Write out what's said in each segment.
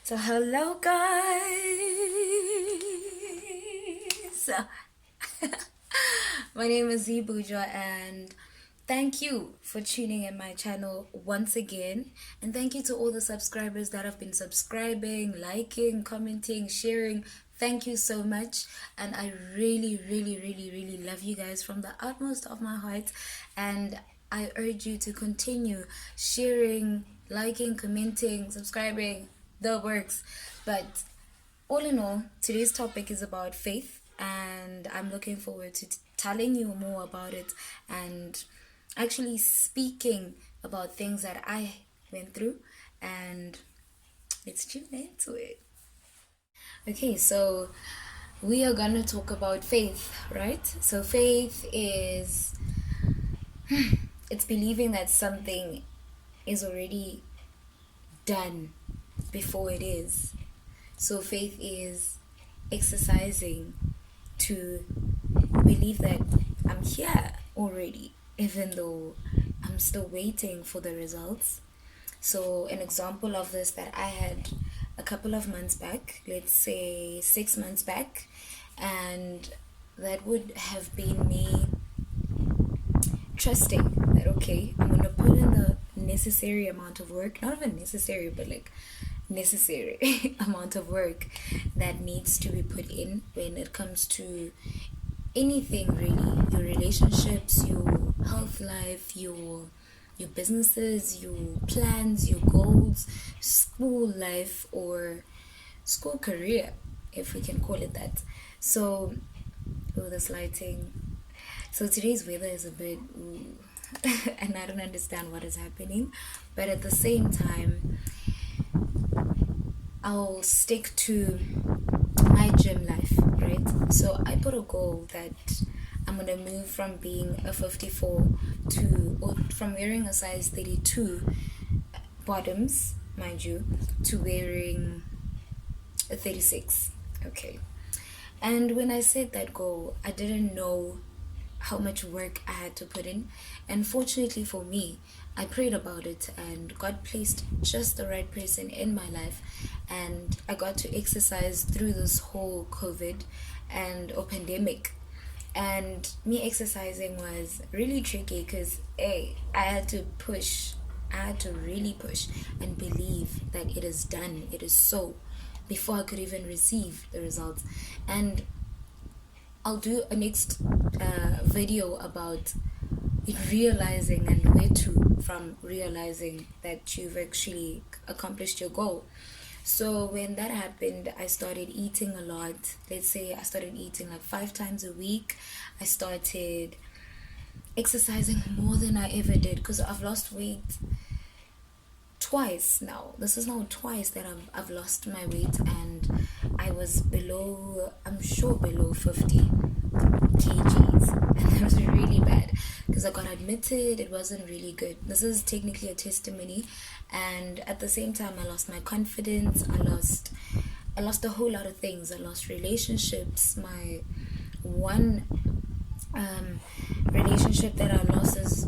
So hello guys. My name is Zibuja and thank you for tuning in my channel once again, and thank you to all the subscribers that have been subscribing, liking, commenting, sharing. Thank you so much, and I really love you guys from the utmost of my heart, and I urge you to continue sharing, liking, commenting, subscribing, the works. But all in all, today's topic is about faith, and I'm looking forward to telling you more about it and actually speaking about things that I went through. And let's tune into it. Okay, so we are gonna talk about faith, right? So faith is it's believing that something is already done before it is. So faith is exercising to believe that I'm here already, even though I'm still waiting for the results. So an example of this that I had a couple of months back, let's say 6 months back, and that would have been me trusting that okay, I'm gonna put in the necessary amount of work, not even necessary, but like necessary amount of work that needs to be put in when it comes to anything really, your relationships, your health life, your businesses, your plans, your goals, school life, or school career, if we can call it that. So oh, this lighting. So today's weather is a bit ooh, and I don't understand what is happening, but at the same time I'll stick to my gym life, right? So I put a goal that I'm gonna move from being a 54 to, or from wearing a size 32 bottoms, mind you, to wearing a 36. Okay. And when I set that goal, I didn't know how much work I had to put in. And fortunately for me, I prayed about it and God placed just the right person in my life. And I got to exercise through this whole COVID and or pandemic. And me exercising was really tricky because I had to push. I had to really push and believe that it is done. It is so before I could even receive the results. And I'll do a next video about realizing and where to from realizing that you've actually accomplished your goal. So when that happened, I started eating a lot. Let's say I started eating like 5 times a week. I started exercising more than I ever did because I've lost weight twice now. This is now twice that I've lost my weight, and I was below, I'm sure below 50 kgs, and that was really bad because I got admitted. It wasn't really good. This is technically a testimony, and at the same time I lost my confidence. I lost a whole lot of things. I lost relationships. My one relationship that I lost is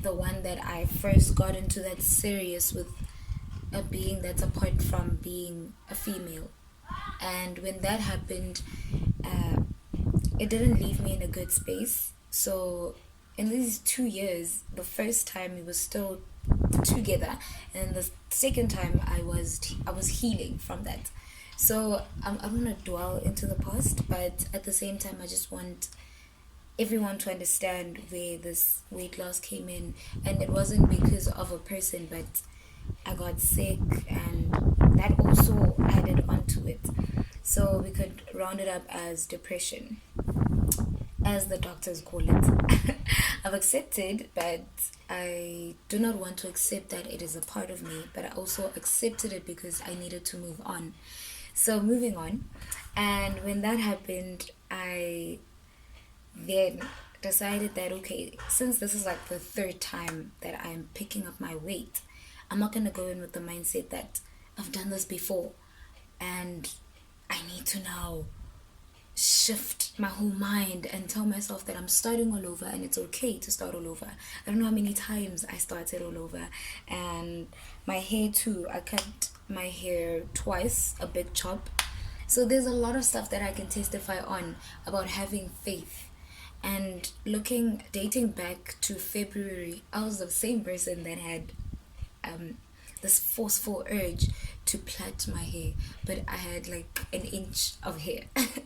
the one that I first got into that's serious with a being that's apart from being a female. And when that happened, it didn't leave me in a good space. So in these 2 years, the first time we were still together, and the second time I was healing from that. So I'm gonna dwell into the past, but at the same time I just want everyone to understand where this weight loss came in. And it wasn't because of a person, but I got sick, and that also added onto it. So we could round it up as depression, as the doctors call it. I've accepted, but I do not want to accept that it is a part of me, but I also accepted it because I needed to move on. So moving on, and when that happened, I then decided that okay, since this is like the third time that I'm picking up my weight, I'm not gonna go in with the mindset that I've done this before and I need to now shift my whole mind and tell myself that I'm starting all over and it's okay to start all over. I don't know how many times I started all over. And my hair too, I cut my hair twice, a big chop. So there's a lot of stuff that I can testify on about having faith. And dating back to February, I was the same person that had um, this forceful urge to plait my hair, but I had like an inch of hair,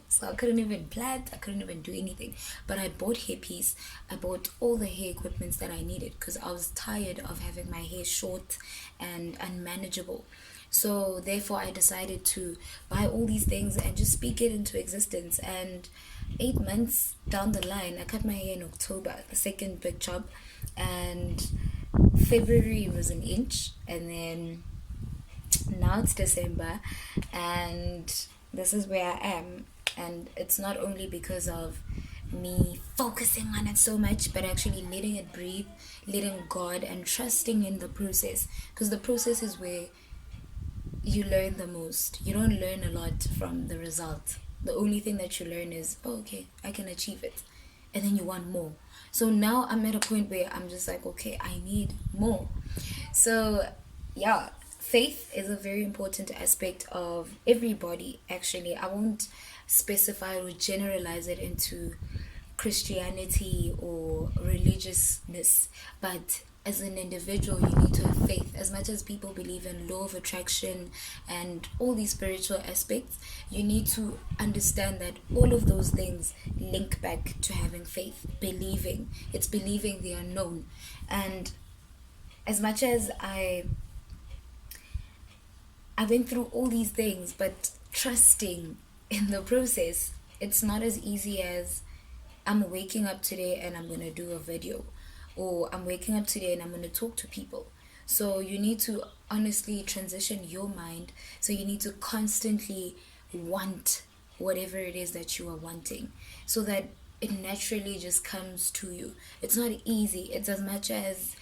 so I couldn't even plait. I couldn't even do anything. But I bought hairpiece. I bought all the hair equipments that I needed because I was tired of having my hair short and unmanageable. So therefore, I decided to buy all these things and just speak it into existence. And 8 months down the line, I cut my hair in October, the second big chop, and February was an inch, and then now it's December, and this is where I am. And it's not only because of me focusing on it so much, but actually letting it breathe, letting God, and trusting in the process, because the process is where you learn the most. You don't learn a lot from the result. The only thing that you learn is, oh, okay, I can achieve it. And then you want more. So now I'm at a point where I'm just like, okay, I need more. So, yeah, faith is a very important aspect of everybody, actually. I won't specify or generalize it into Christianity or religiousness, but as an individual, you need to have faith. As much as people believe in law of attraction and all these spiritual aspects, you need to understand that all of those things link back to having faith, believing. It's believing the unknown. And as much as I went through all these things, but trusting in the process, it's not as easy as I'm waking up today and I'm going to do a video, or I'm waking up today and I'm going to talk to people. So you need to honestly transition your mind. So you need to constantly want whatever it is that you are wanting, so that it naturally just comes to you. It's not easy. It's as much as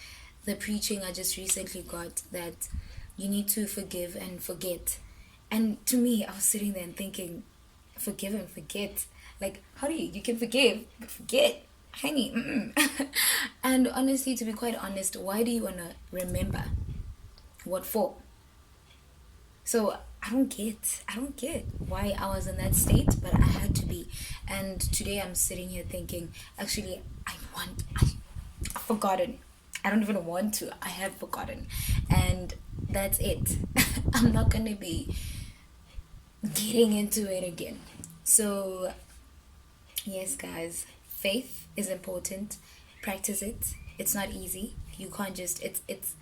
the preaching I just recently got, that you need to forgive and forget. And to me, I was sitting there and thinking, forgive and forget. Like, how do you can forgive but forget, honey? And honestly, to be quite honest, why do you want to remember? What for? So I don't get why I was in that state, but I had to be. And today I'm sitting here thinking, actually, I've forgotten. I don't even want to. I have forgotten. And that's it. I'm not going to be getting into it again. So, yes, guys, faith is important. Practice it. It's not easy. You can't just it's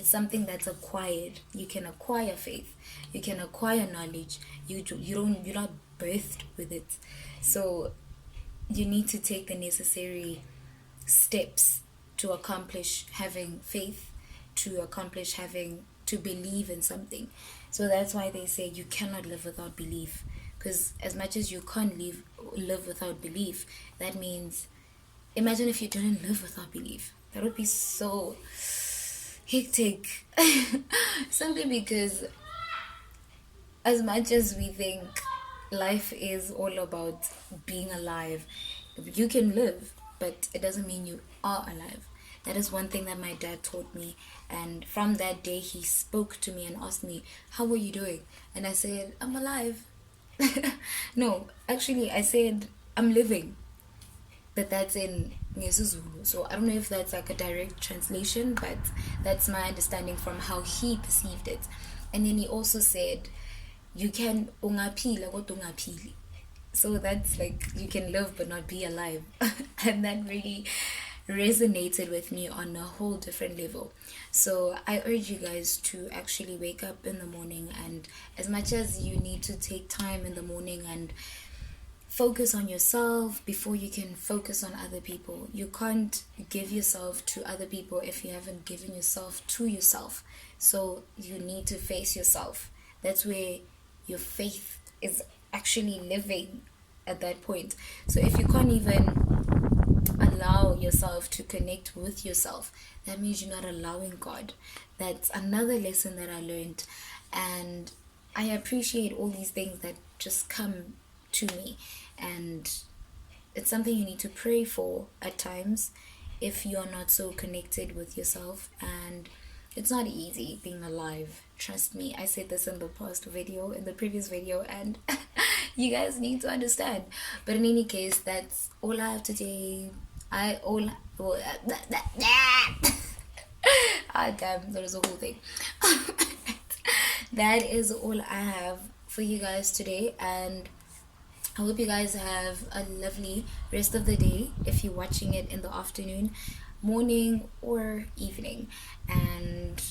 something that's acquired. You can acquire faith. You can acquire knowledge. You're not birthed with it. So you need to take the necessary steps to accomplish having faith, to accomplish having to believe in something. So that's why they say you cannot live without belief. Because as much as you can't live without belief, that means, imagine if you didn't live without belief. That would be so hectic. Simply because as much as we think life is all about being alive, you can live, but it doesn't mean you are alive. That is one thing that my dad taught me. And from that day, he spoke to me and asked me, how are you doing? And I said, I'm alive. No, actually, I said, I'm living. But that's in Zulu. So I don't know if that's like a direct translation, but that's my understanding from how he perceived it. And then he also said, you can ungaphila kodwa ungaphili. So that's like, you can live but not be alive. And that really resonated with me on a whole different level. So I urge you guys to actually wake up in the morning, and as much as you need to take time in the morning and focus on yourself before you can focus on other people. You can't give yourself to other people if you haven't given yourself to yourself. So you need to face yourself. That's where your faith is actually living at that point. So if you can't even allow yourself to connect with yourself, that means you're not allowing God. That's another lesson that I learned. And I appreciate all these things that just come to me, and it's something you need to pray for at times if you're not so connected with yourself. And it's not easy being alive. Trust me. I said this in the previous video, and you guys need to understand. But in any case, that's all I have today. I all well, ah damn, that was a whole thing. That is all I have for you guys today, and I hope you guys have a lovely rest of the day if you're watching it in the afternoon, morning, or evening. And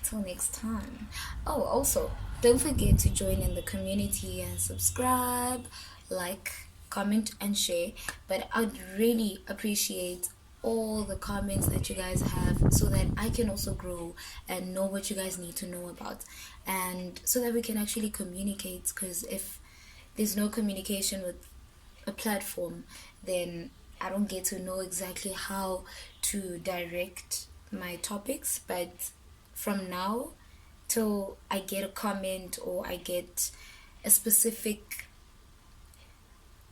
till next time. Oh, also, don't forget to join in the community and subscribe, like, comment, and share. But I'd really appreciate all the comments that you guys have so that I can also grow and know what you guys need to know about, and so that we can actually communicate. Because if there's no communication with a platform, then I don't get to know exactly how to direct my topics. But from now till I get a comment or I get a specific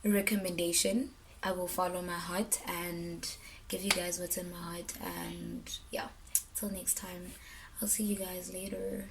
recommendation, I will follow my heart and give you guys what's in my heart. And yeah, till next time, I'll see you guys later.